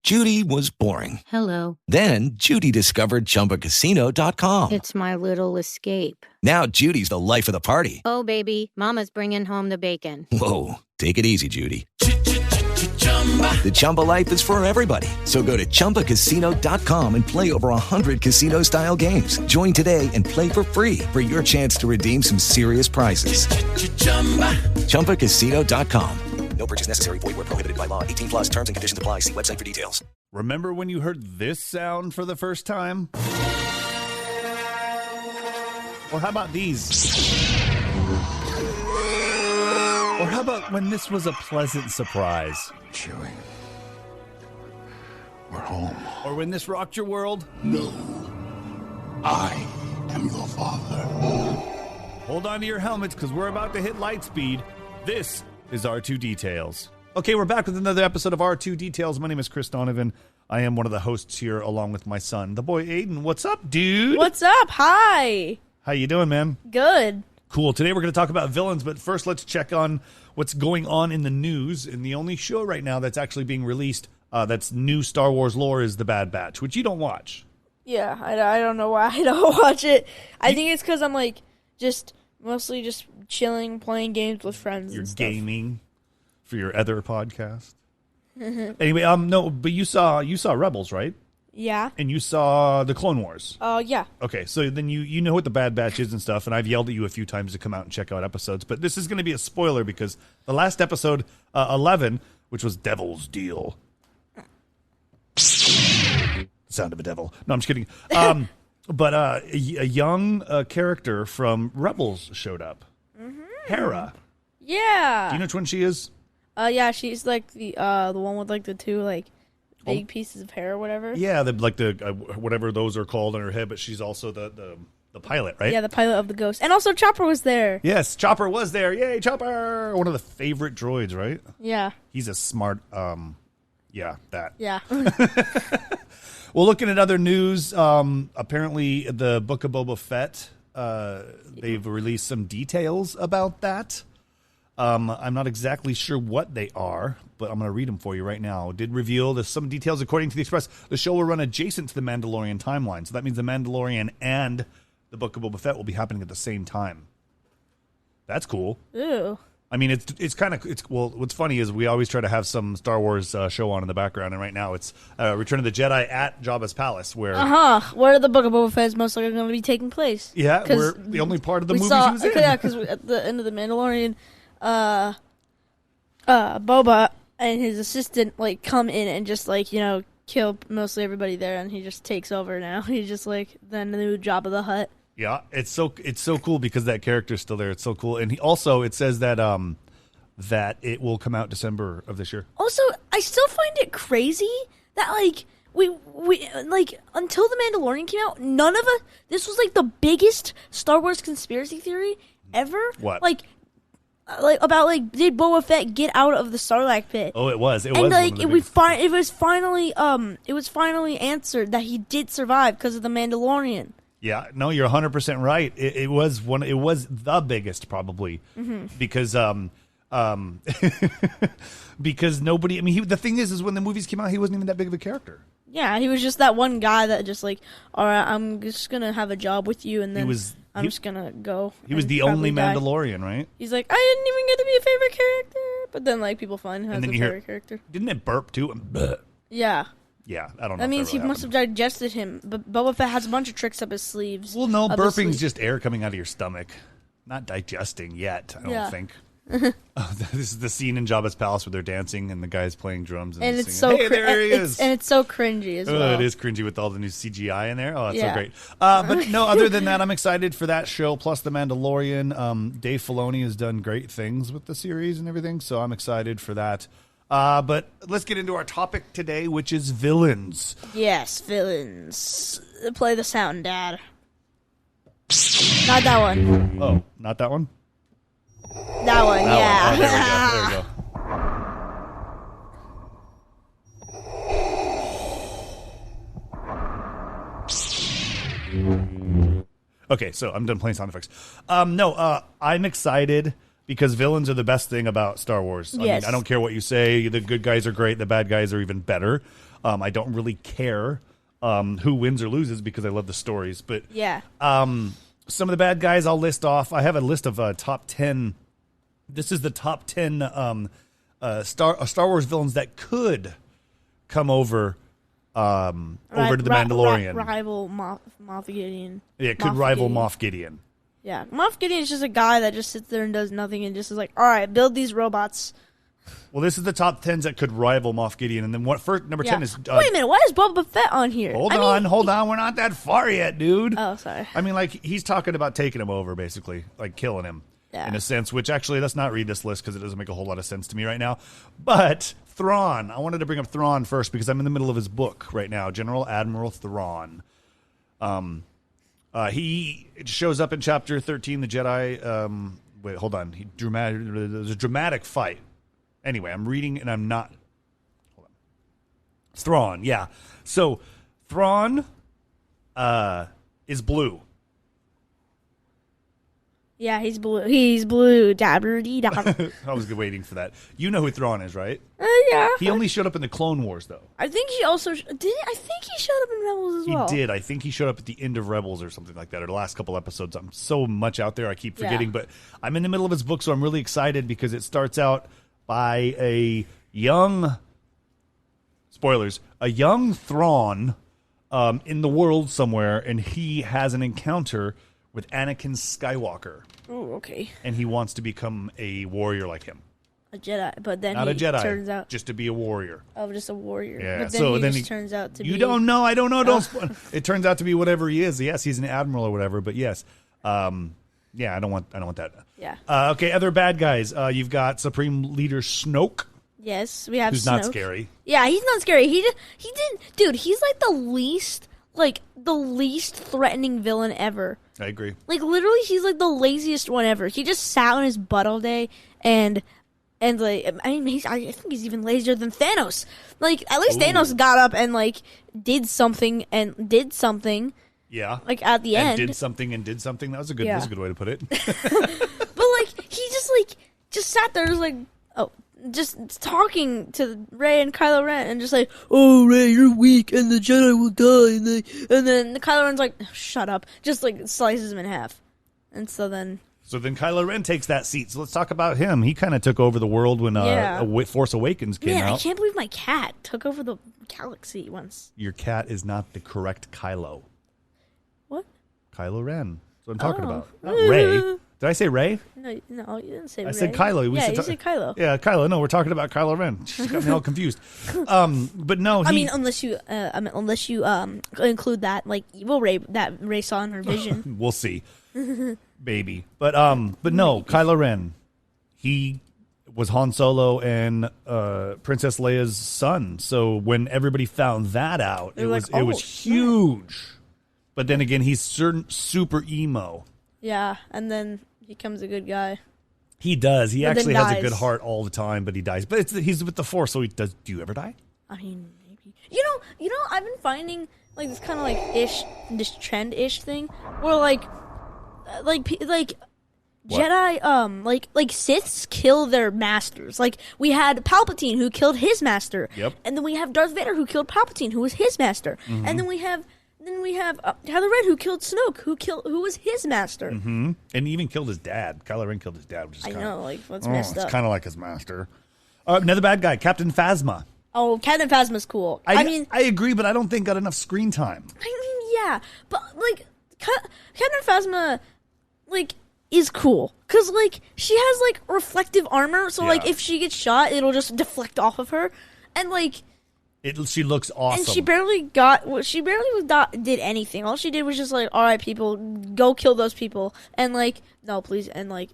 Judy was boring. Hello. Then Judy discovered ChumbaCasino.com. It's my little escape. Now Judy's the life of the party. Oh, baby, mama's bringing home the bacon. Whoa, take it easy, Judy. The Chumba life is for everybody. So go to ChumbaCasino.com and play over 100 casino-style games. Join today and play for free for your chance to redeem some serious prizes. ChumbaCasino.com. No purchase necessary. Void where prohibited by law. 18 plus terms and conditions apply. See website for details. Remember when you heard this sound for the first time? Or how about these? Or how about when this was a pleasant surprise? Chewie, we're home. Or when this rocked your world? No, I am your father. Hold on to your helmets because we're about to hit light speed. This is R2 Details. Okay, we're back with another episode of R2 Details. My name is Chris Donovan. I am one of the hosts here along with my son, the boy Aiden. What's up, dude? What's up? Hi. How you doing, man? Good. Cool. Today we're going to talk about villains, but first let's check on what's going on in the news. And the only show right now that's actually being released that's new Star Wars lore is The Bad Batch, which you don't watch. Yeah, I don't know why I don't watch it. I think it's because I'm like mostly just chilling, playing games with friends. You're and stuff. gaming for your other podcast. Anyway, no, but you saw Rebels, right? Yeah. And you saw the Clone Wars. Yeah. Okay, so then you know what the Bad Batch is and stuff, and I've yelled at you a few times to come out and check out episodes, but this is going to be a spoiler because the last episode, 11, which was Devil's Deal. Sound of a devil. No, I'm just kidding. But a young character from Rebels showed up. Mm-hmm. Hera. Yeah. Do you know which one she is? Yeah, she's like the one with like the two like big pieces of hair or whatever. Yeah, the whatever those are called on her head, but she's also the pilot, right? Yeah, the pilot of the Ghost. And also Chopper was there. Yes, Chopper was there. Yay, Chopper! One of the favorite droids, right? Yeah. He's a smart, yeah, that. Yeah. Well, looking at other news, apparently the Book of Boba Fett, they've released some details about that. I'm not exactly sure what they are, but I'm going to read them for you right now. It did reveal some details according to the Express. The show will run adjacent to the Mandalorian timeline. So that means the Mandalorian and the Book of Boba Fett will be happening at the same time. That's cool. Ooh. I mean, well, what's funny is we always try to have some Star Wars show on in the background, and right now it's Return of the Jedi at Jabba's Palace, where where the Book of Boba Fett is most likely going to be taking place. Yeah, we're the only part of the movie she was in. Yeah, because at the end of the Mandalorian, Boba and his assistant like come in and just like kill mostly everybody there, and he just takes over now. He's just like the new Jabba the Hutt. Yeah, it's so cool because that character's still there. It's so cool, and it says that that it will come out December of this year. Also, I still find it crazy that like we like until the Mandalorian came out, none of us. This was like the biggest Star Wars conspiracy theory ever. What? Like about did Boba Fett get out of the Sarlacc pit? Oh, it was. And like it was finally answered that he did survive because of the Mandalorian. Yeah, no, you're 100% right. It was the biggest probably because because nobody. I mean, the thing is when the movies came out, he wasn't even that big of a character. Yeah, he was just that one guy that just like, all right, I'm just gonna have a job with you, and then I'm just gonna go. He was the only Mandalorian, right? He's like, I didn't even get to be a favorite character, but then like people find him as a favorite character. Didn't it burp too? Yeah. Yeah, I don't know. That means he must have digested him. But Boba Fett has a bunch of tricks up his sleeves. Well, no, burping's just air coming out of your stomach. Not digesting yet, I don't think. This is the scene in Jabba's palace where they're dancing and the guy's playing drums. And it's singing, so hey, there he is. And it's so cringy as well. It is cringy with all the new CGI in there. Oh, it's so great. But no, other than that, I'm excited for that show, plus The Mandalorian. Dave Filoni has done great things with the series and everything, so I'm excited for that. But let's get into our topic today, which is villains. Yes, villains. Play the sound, Dad. Not that one. Oh, not that one? That one, yeah. One. Oh, there we go. Okay, so I'm done playing sound effects. I'm excited because villains are the best thing about Star Wars. Yes. I mean, I don't care what you say. The good guys are great. The bad guys are even better. I don't really care who wins or loses because I love the stories. But Yeah. some of the bad guys I'll list off. I have a list of top 10. This is the top 10 Star Wars villains that could come over to the Mandalorian. Rival Moff Gideon. Yeah, it could rival Moff Gideon. Yeah, Moff Gideon is just a guy that just sits there and does nothing and just is like, all right, build these robots. Well, this is the top 10s that could rival Moff Gideon. And then number 10 is... Wait a minute, why is Boba Fett on here? Hold on. We're not that far yet, dude. Oh, sorry. I mean, like, he's talking about taking him over, basically. Like, killing him. Yeah. In a sense, which actually, let's not read this list because it doesn't make a whole lot of sense to me right now. But Thrawn. I wanted to bring up Thrawn first because I'm in the middle of his book right now. General Admiral Thrawn. He shows up in chapter 13, the Jedi. Wait, hold on. There's a dramatic fight. Anyway, I'm reading and I'm not. Hold on. Thrawn, yeah. So Thrawn is blue. Yeah, he's blue. He's blue. Dabber-dee-dabber. I was waiting for that. You know who Thrawn is, right? Yeah. He only showed up in the Clone Wars, though. I think he also I think he showed up in Rebels as well. He did. I think he showed up at the end of Rebels or something like that, or the last couple episodes. I'm so much out there, I keep forgetting. But I'm in the middle of his book, so I'm really excited because it starts out by a young Thrawn in the world somewhere, and he has an encounter with Anakin Skywalker. Oh, okay. And he wants to become a warrior like him. A Jedi, but then Not a Jedi, turns out just to be a warrior. Oh, just a warrior. Yeah. But then So he then just turns out to be. You don't know. I don't know. Don't. It turns out to be whatever he is. Yes, he's an admiral or whatever. But yes, yeah. I don't want that. Yeah. Okay. Other bad guys. You've got Supreme Leader Snoke. Yes, we have. Who's Snoke. not scary. Yeah, he's not scary. He didn't. Dude, he's like the least threatening villain ever. I agree. Like literally, he's like the laziest one ever. He just sat on his butt all day and like I mean, I think he's even lazier than Thanos. Like at least Thanos got up and like did something. Yeah. Like at the end, did something. That was a good. Yeah. That's a good way to put it. But like he just sat there, just talking to Rey and Kylo Ren, and just like, oh Rey, you're weak, and the Jedi will die, and then Kylo Ren's like, shut up, just like slices him in half, and so then Kylo Ren takes that seat. So let's talk about him. He kind of took over the world when Force Awakens came out. I can't believe my cat took over the galaxy once. Your cat is not the correct Kylo. What? Kylo Ren. That's what I'm talking about. Not Rey. Did I say Rey? No, you didn't say Rey. I said Kylo. You said Kylo. Yeah, Kylo. No, we're talking about Kylo Ren. She got me all confused. But no, I mean, unless you include that like evil Rey that Rey saw in her vision. We'll see, baby. But no, Kylo Ren. He was Han Solo and Princess Leia's son. So when everybody found that out, it was huge. But then again, he's super emo. Yeah, and then he becomes a good guy. He does. He actually has a good dies. heart all the time, but he dies. But he's with the Force, so he does. Do you ever die? I mean, maybe. You know, I've been finding like this kind of this trend-ish thing where like Jedi, like Siths kill their masters. Like we had Palpatine who killed his master. Yep. And then we have Darth Vader who killed Palpatine, who was his master. Mm-hmm. And then we have Kylo Ren who killed Snoke, who was his master. Mm-hmm. And he even killed his dad. Kylo Ren killed his dad, which is what's messed up. It's kind of like his master. Another bad guy, Captain Phasma. Oh, Captain Phasma's cool. I agree, but I don't think got enough screen time. I mean, yeah, but like Captain Phasma, like is cool because like she has like reflective armor, so like if she gets shot, it'll just deflect off of her, and like. She looks awesome. And she barely did anything. All she did was just like, all right, people, go kill those people. And like, no, please. And like,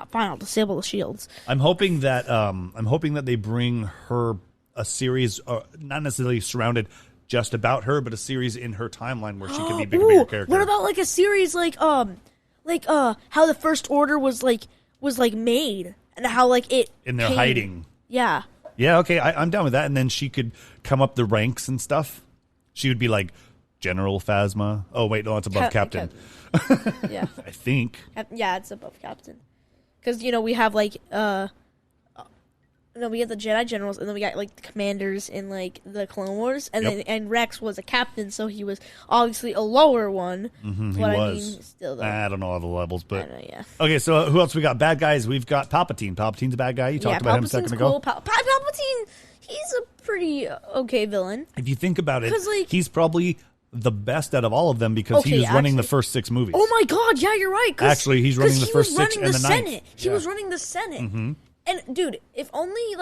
fine, I'll disable the shields. I'm hoping that they bring her a series, not necessarily surrounded just about her, but a series in her timeline where she can be bigger character. What about like a series like how the First Order was made and how like it in their hiding. Yeah. Yeah, okay, I'm down with that. And then she could come up the ranks and stuff. She would be like General Phasma. Oh, wait, no, it's above Captain. Yeah. I think. Yeah, it's above Captain. Because, we have like, we got the Jedi generals, and then we got like the commanders in like the Clone Wars, and then and Rex was a captain, so he was obviously a lower one. Mm-hmm, he but was. I mean, still though. I don't know all the levels, but yeah. Okay, so who else we got? Bad guys. We've got Palpatine. Palpatine's a bad guy. You talked about him a second ago. Palpatine, he's a pretty okay villain. If you think about it, like, he's probably the best out of all of them because he was running the first 6 movies. Oh my God! Yeah, you're right. Actually, he's running the first 6 and the Senate. 9th. He was running the Senate. Mm-hmm. And dude, if only he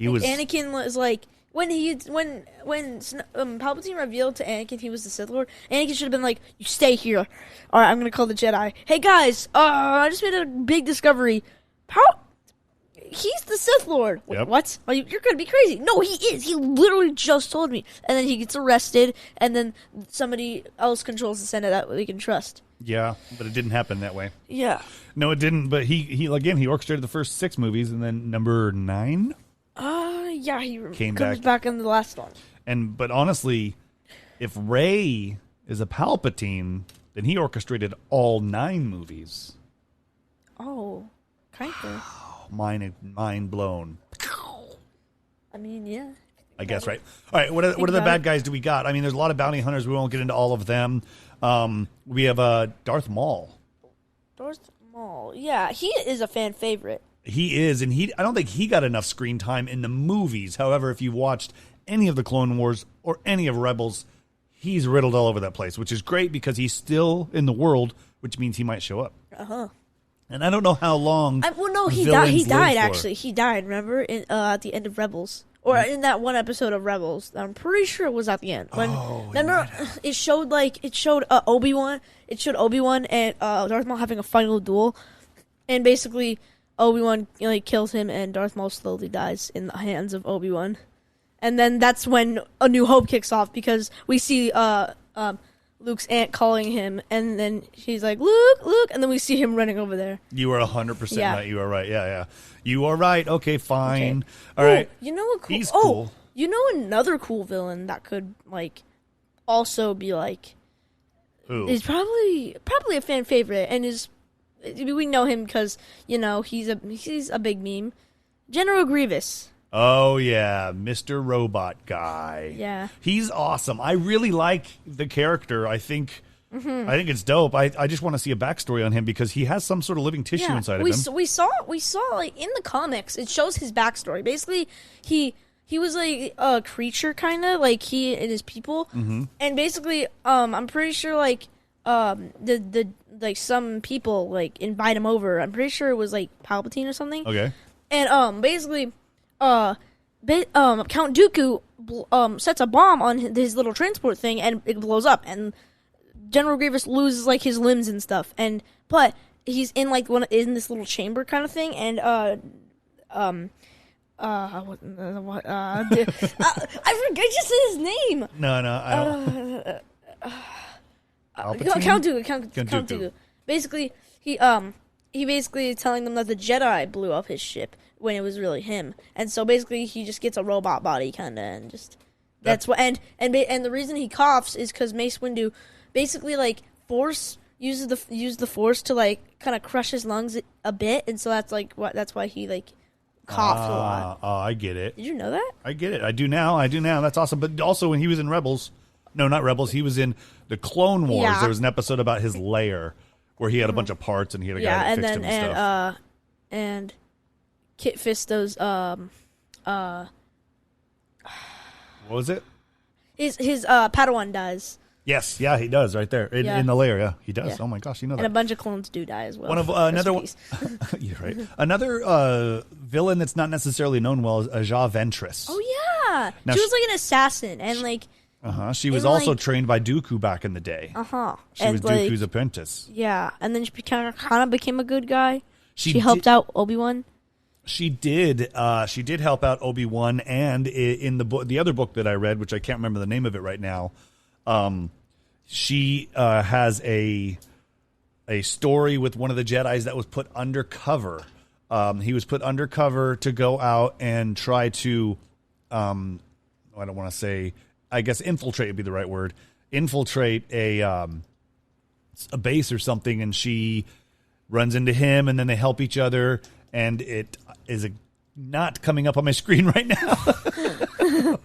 was Anakin was like when Palpatine revealed to Anakin he was the Sith Lord, Anakin should have been like, "You stay here. All right, I'm gonna call the Jedi. Hey guys, I just made a big discovery. He's the Sith Lord. Wait, what? Oh, you're gonna be crazy. No, he is. He literally just told me. And then he gets arrested, and then somebody else controls the Senate that we can trust. Yeah, but it didn't happen that way. Yeah. No, it didn't. But he orchestrated the first 6 movies, and then number 9. Yeah, he comes back in the last one. But honestly, if Rey is a Palpatine, then he orchestrated all 9 movies. Oh, kind of. Mind blown. I mean, yeah. I guess, right. All right, what are the bad guys do we got? I mean, there's a lot of bounty hunters. We won't get into all of them. We have Darth Maul. Darth Maul. Yeah, he is a fan favorite. He is, and I don't think he got enough screen time in the movies. However, if you've watched any of the Clone Wars or any of Rebels, he's riddled all over that place, which is great because he's still in the world, which means he might show up. Uh-huh. And I don't know how long. He died actually. He died, remember, at the end of Rebels. Or in that one episode of Rebels. I'm pretty sure it was at the end. Remember, it showed Obi-Wan. It showed Obi-Wan and Darth Maul having a final duel. And basically, Obi-Wan kills him, and Darth Maul slowly dies in the hands of Obi-Wan. And then that's when A New Hope kicks off, because we see Luke's aunt calling him, and then she's like, Luke, and then we see him running over there. You are 100% right. You are right. Yeah. You are right. Okay, fine. Okay. All right. You know what? He's cool. You know another cool villain that could also be who? Is probably a fan favorite, and we know him because he's a big meme. General Grievous. Oh, yeah, Mr. Robot Guy. Yeah. He's awesome. I really like the character. I think it's dope. I just want to see a backstory on him because he has some sort of living tissue inside of him. We saw in the comics, it shows his backstory. Basically, he was like a creature, kind of, like he and his people. Mm-hmm. And basically, I'm pretty sure some people invite him over. I'm pretty sure it was Palpatine or something. Okay. And basically, Count Dooku sets a bomb on his little transport thing, and it blows up, and General Grievous loses his limbs and stuff. But he's in in this little chamber kind of thing, and I just said his name. No, I don't. Count Dooku. Basically, he basically telling them that the Jedi blew up his ship when it was really him, and so basically he just gets a robot body kind of, and just that's what. And the reason he coughs is because Mace Windu basically uses the Force to kind of crush his lungs a bit, and so that's that's why he coughs a lot. Oh, I get it. Did you know that? I get it. I do now. That's awesome. But also when he was in Rebels, no, not Rebels. He was in the Clone Wars. Yeah. There was an episode about his lair where he had a bunch of parts and he had a guy that fixed him and stuff. And Kit Fisto's what was it? His Padawan dies. Yes, yeah, he does right there in the lair. Yeah, he does. Yeah. Oh my gosh, you know that. And a bunch of clones do die as well. One of another one. You're right. Another villain that's not necessarily known well is Aja Ventress. Oh yeah, now she was an assassin and She was also trained by Dooku back in the day. She was Dooku's apprentice. Yeah, and then she kind of became a good guy. She helped out Obi-Wan. She did. She did help out Obi-Wan, and in the other book that I read, which I can't remember the name of it right now, she has a story with one of the Jedis that was put undercover. He was put undercover to go out and try to, I don't want to say, I guess infiltrate would be the right word. Infiltrate a base or something, and she runs into him, and then they help each other. And it is a not coming up on my screen right now.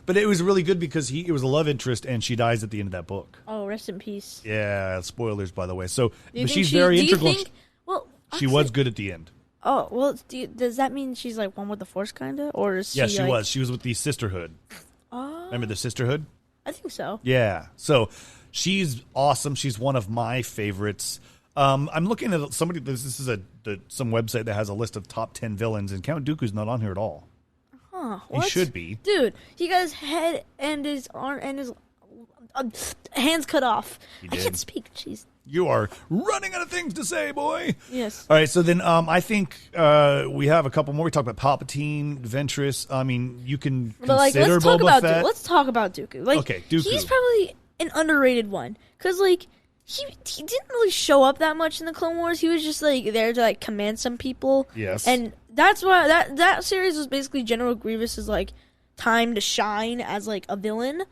But it was really good because it was a love interest, and she dies at the end of that book. Oh, rest in peace. Yeah, spoilers, by the way. So but she's she, very do you integral. think, well, She was good at the end. Oh, well, does that mean she's like one with the Force, kind of? Or is she Yeah, she like... was. She was with the Sisterhood. Oh. Remember the Sisterhood? I think so. Yeah. So she's awesome. She's one of my favorites. I'm looking at somebody. This is some website that has a list of top 10 villains, and Count Dooku's not on here at all. Huh? He should be. Dude, he got his head and his arm and his hands cut off. I can't speak. Jeez. You are running out of things to say, boy. Yes. All right. So then, I think we have a couple more. We talked about Palpatine, Ventress. I mean, you can consider Boba Fett. Let's talk about Dooku. Like, okay, Dooku. He's probably an underrated one because, like, he didn't really show up that much in the Clone Wars. He was just like there to like command some people. Yes. And that's why that series was basically General Grievous's like time to shine as like a villain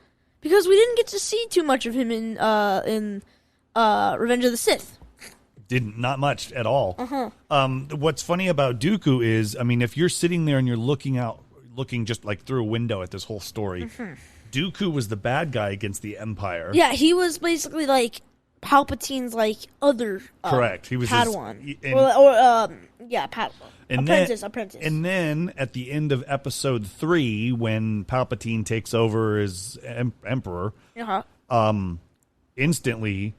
because we didn't get to see too much of him in Revenge of the Sith. Not much at all. What's funny about Dooku is, I mean, if you're sitting there and you're looking just like through a window at this whole story, Dooku was the bad guy against the Empire. Yeah, he was basically like Palpatine's like other correct. He was Padawan, Padawan. Apprentice. And then at the end of Episode 3, when Palpatine takes over as Emperor, instantly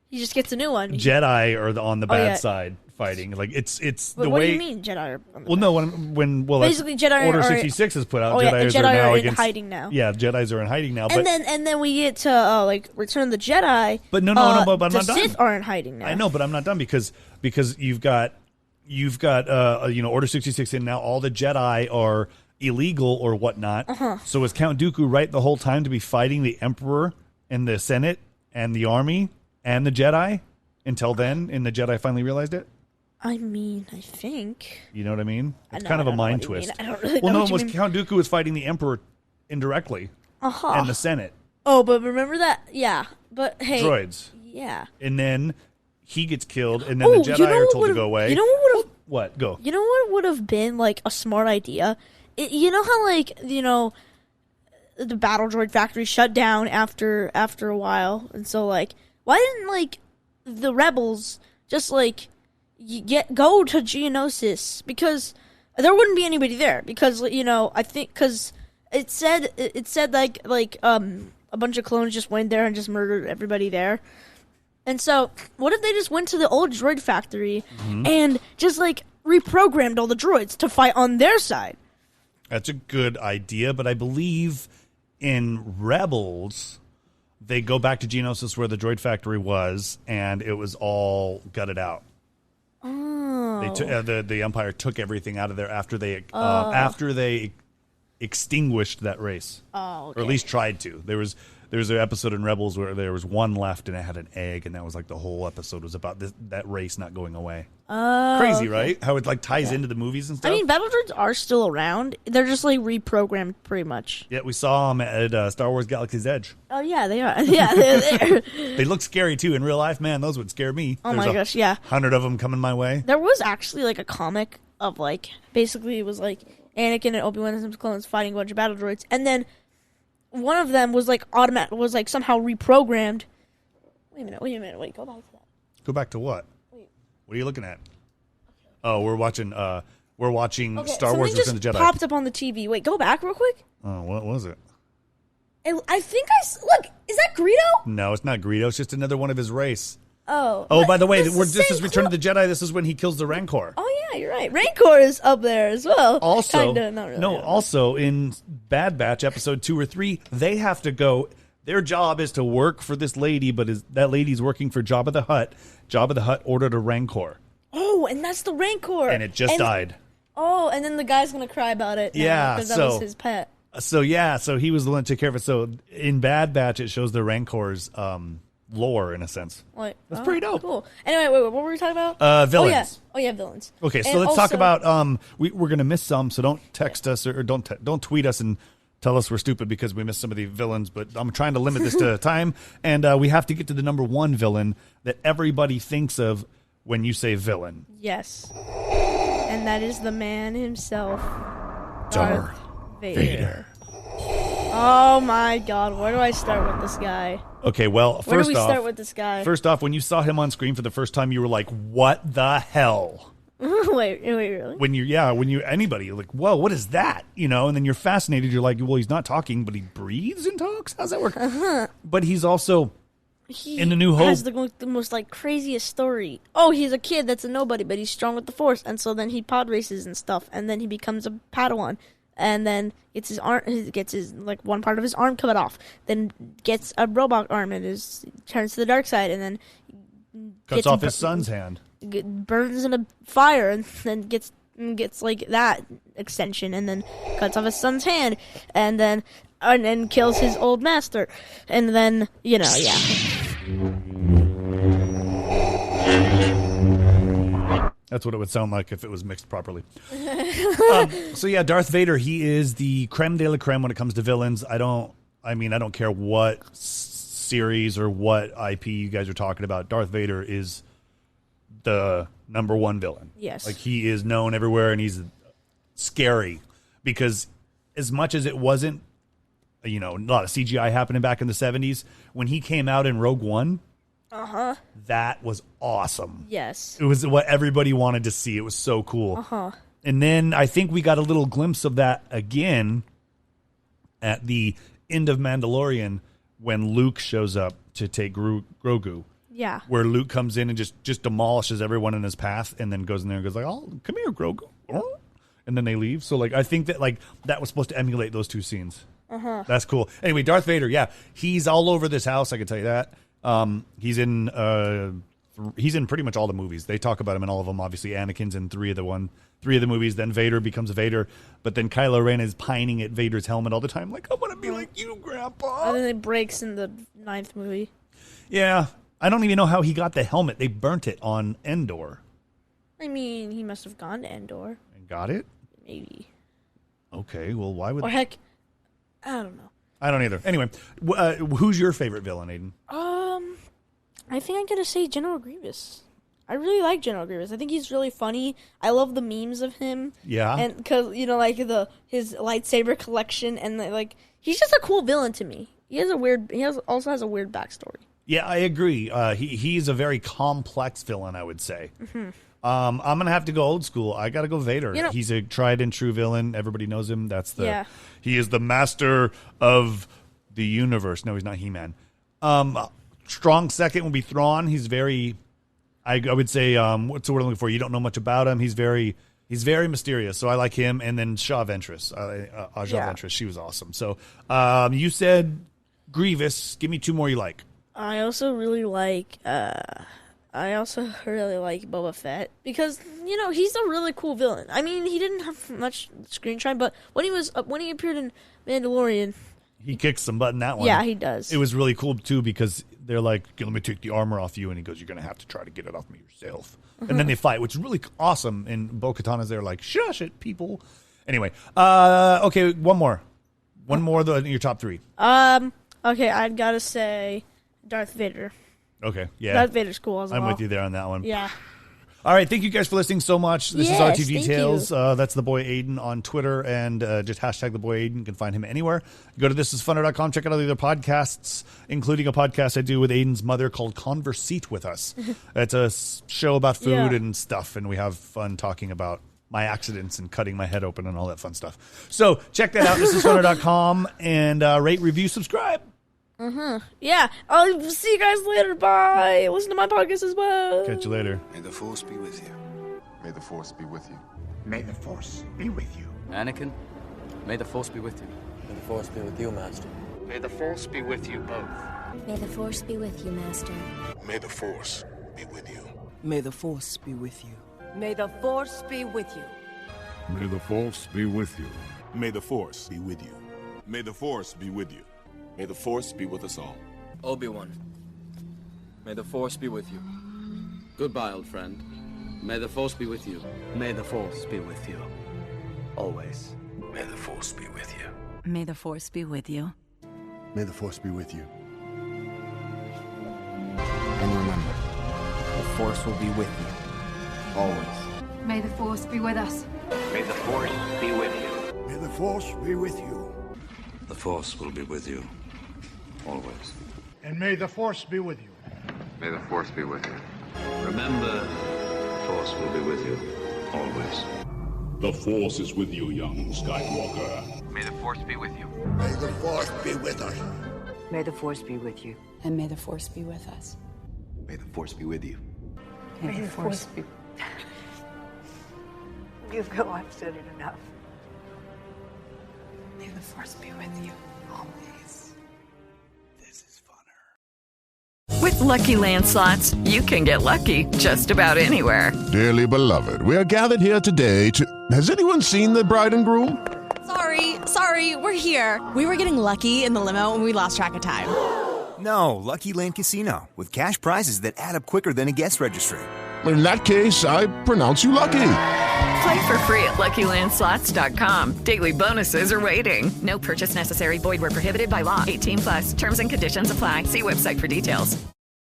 he just gets a new one. Jedi are on the bad side fighting. Like it's the way. What do you mean Jedi are on the well, no, when basically Jedi Order 66 is put out, Jedi are now in hiding now. Yeah, Jedis are in hiding now. And then we get to like Return of the Jedi. But no, but I'm not done. The Sith are in hiding now. I know, but I'm not done because you've got Order 66 and now all the Jedi are illegal or whatnot. So is Count Dooku right the whole time to be fighting the Emperor and the Senate and the army and the Jedi until then, and the Jedi finally realized it? I mean, I think. You know what I mean? It's kind of a mind twist. I don't really know what you mean. Count Dooku was fighting the Emperor indirectly and the Senate. Oh, but remember that? Yeah. But hey. Droids. Yeah. And then he gets killed, and then the Jedi are told to go away. You know what would have... What? Go. You know what would have been, like, a smart idea? You know how, like, the battle droid factory shut down after a while? And so, like, why didn't, like, the rebels just, like, go to Geonosis? Because there wouldn't be anybody there. Because, I think, because it said like, a bunch of clones just went there and just murdered everybody there. And so, what if they just went to the old droid factory and just, like, reprogrammed all the droids to fight on their side? That's a good idea, but I believe in Rebels, they go back to Geonosis where the droid factory was, and it was all gutted out. Oh. The Empire took everything out of there after they extinguished that race. Oh, okay. Or at least tried to. There was an episode in Rebels where there was one left and it had an egg, and that was like the whole episode was about that race not going away. Crazy, right? How it like ties into the movies and stuff. I mean, battle droids are still around. They're just like reprogrammed pretty much. Yeah, we saw them at Star Wars Galaxy's Edge. Oh yeah, they are. Yeah, they're there. They look scary too in real life. Man, those would scare me. Oh my gosh, yeah. 100 of them coming my way. There was actually like a comic of like basically it was like Anakin and Obi-Wan and some clones fighting a bunch of battle droids, and then one of them was like somehow reprogrammed. Wait a minute, go back to that. Go back to what? Wait. What are you looking at? Oh, we're watching Okay, Star Wars Return of the Jedi. Popped up on the TV. Wait, go back real quick. Oh, what was it? I think look. Is that Greedo? No, it's not Greedo. It's just another one of his race. Oh. Oh, by the way, this is is Return of the Jedi. This is when he kills the Rancor. Oh yeah, you're right. Rancor is up there as well. Also, kinda, not really, also in Bad Batch episode 2 or 3, they have to go. Their job is to work for this lady, but that lady's working for Jabba the Hutt. Jabba the Hutt ordered a Rancor. Oh, and that's the Rancor. And it just died. Oh, and then the guy's going to cry about it. Yeah, because that was his pet. So he was the one that took care of it. So in Bad Batch, it shows the Rancor's lore, in a sense. Like, that's pretty dope. Cool. Anyway, wait, what were we talking about? Villains. Oh, yeah, villains. Okay, so let's talk about, we're going to miss some, so don't text us or don't tweet us and tell us we're stupid because we missed some of the villains, but I'm trying to limit this to time, and we have to get to the number one villain that everybody thinks of when you say villain. Yes. And and that is the man himself, Darth Vader. Oh my God, where do I start with this guy? Okay, well, Where do we start with this guy? First off, when you saw him on screen for the first time, you were like, "What the hell?" wait, really? When anybody, you're like, "Whoa, what is that?" You know, and then you're fascinated. You're like, "Well, he's not talking, but he breathes and talks. How's that work?" But he's also in the New Hope. Has the most like craziest story. Oh, he's a kid that's a nobody, but he's strong with the Force, and so then he pod races and stuff, and then he becomes a Padawan. And then gets his arm, gets his like one part of his arm cut off. Then gets a robot arm and turns to the dark side. And then cuts off his son's hand. Burns in a fire, and then gets like that extension. And then cuts off his son's hand, and then kills his old master. And then yeah. That's what it would sound like if it was mixed properly. So yeah, Darth Vader, he is the creme de la creme when it comes to villains. I don't care what series or what IP you guys are talking about. Darth Vader is the number one villain. Yes. Like, he is known everywhere, and he's scary because as much as it wasn't, a lot of CGI happening back in the 70s, when he came out in Rogue One, that was awesome. Yes. It was what everybody wanted to see. It was so cool. And then I think we got a little glimpse of that again at the end of Mandalorian when Luke shows up to take Grogu. Yeah. Where Luke comes in and just demolishes everyone in his path and then goes in there and goes like, "Oh, come here, Grogu." And then they leave. So like I think that that was supposed to emulate those two scenes. That's cool. Anyway, Darth Vader, yeah. He's all over this house, I can tell you that. He's in pretty much all the movies. They talk about him in all of them. Obviously, Anakin's in three of the movies. Then Vader becomes a Vader, but then Kylo Ren is pining at Vader's helmet all the time, like, "I want to be like you, Grandpa." And then it breaks in the 9th movie. Yeah, I don't even know how he got the helmet. They burnt it on Endor. I mean, he must have gone to Endor And got it? maybe. Okay, well, why would? Or heck, I don't know. I don't either. Anyway, who's your favorite villain, Aiden? I think I'm gonna say General Grievous. I really like General Grievous. I think he's really funny. I love the memes of him. Yeah. And because like his lightsaber collection, and he's just a cool villain to me. He also has a weird backstory. Yeah, I agree. He's a very complex villain, I would say. I'm gonna have to go old school. I gotta go Vader. He's a tried and true villain. Everybody knows him. He is the master of the universe. No, he's not He-Man. Strong second would be Thrawn. He's very, I would say, what's the word I'm looking for? You don't know much about him. He's very mysterious. So I like him. And then Shaw Ventress, Ventress. She was awesome. So you said Grievous. Give me two more you like. I also really like Boba Fett because he's a really cool villain. I mean, he didn't have much screen time, but when he appeared in Mandalorian, he kicks some butt in that one. Yeah, he does. It was really cool too because they're like, "Let me take the armor off you," and he goes, "You're gonna have to try to get it off me yourself." And then they fight, which is really awesome. And Bo-Katana's there like, "Shush it, people." Anyway, okay, one more in your top three. Okay, I'd gotta say Darth Vader. Okay, yeah. Darth Vader's cool as well. I'm with you there on that one. Yeah. All right, thank you guys for listening so much. This is Yes, RTV thank Tales. That's the boy Aiden on Twitter, and just hashtag the boy Aiden. You can find him anywhere. Go to thisisfunner.com. Check out all the other podcasts, including a podcast I do with Aiden's mother called Conversate with Us. It's a show about food and stuff, and we have fun talking about my accidents and cutting my head open and all that fun stuff. So check that out, thisisfunner.com, and rate, review, subscribe. Yeah. I'll see you guys later. Bye. Listen to my podcast as well. Catch you later. May the Force be with you. May the Force be with you. May the Force be with you. Anakin, may the Force be with you. May the Force be with you, Master. May the Force be with you both. May the Force be with you, Master. May the Force be with you. May the Force be with you. May the Force be with you. May the Force be with you. May the Force be with you. May the Force be with you. May the Force be with us all. Obi-Wan, may the Force be with you. Goodbye, old friend. May the Force be with you. May the Force be with you. Always. May the Force be with you. May the Force be with you. May the Force be with you. And remember, the Force will be with you. Always. May the Force be with us. May the Force be with you. May the Force be with you. The Force will be with you. Always. And may the Force be with you. May the Force be with you. Remember, the Force will be with you. Always. The Force is with you, young Skywalker. May the Force be with you. May the Force be with us. May the Force be with you. And may the Force be with us. May the Force be with you. May the Force be... You go, I've said it enough. May the Force be with you. Always. This is funner. With Lucky Land Slots, you can get lucky just about anywhere. Dearly beloved, we are gathered here today to... Has anyone seen the bride and groom? Sorry, we're here. We were getting lucky in the limo and we lost track of time. No, Lucky Land Casino, with cash prizes that add up quicker than a guest registry. In that case, I pronounce you lucky. Play for free at LuckyLandSlots.com. Daily bonuses are waiting. No purchase necessary. Void where prohibited by law. 18+. Terms and conditions apply. See website for details.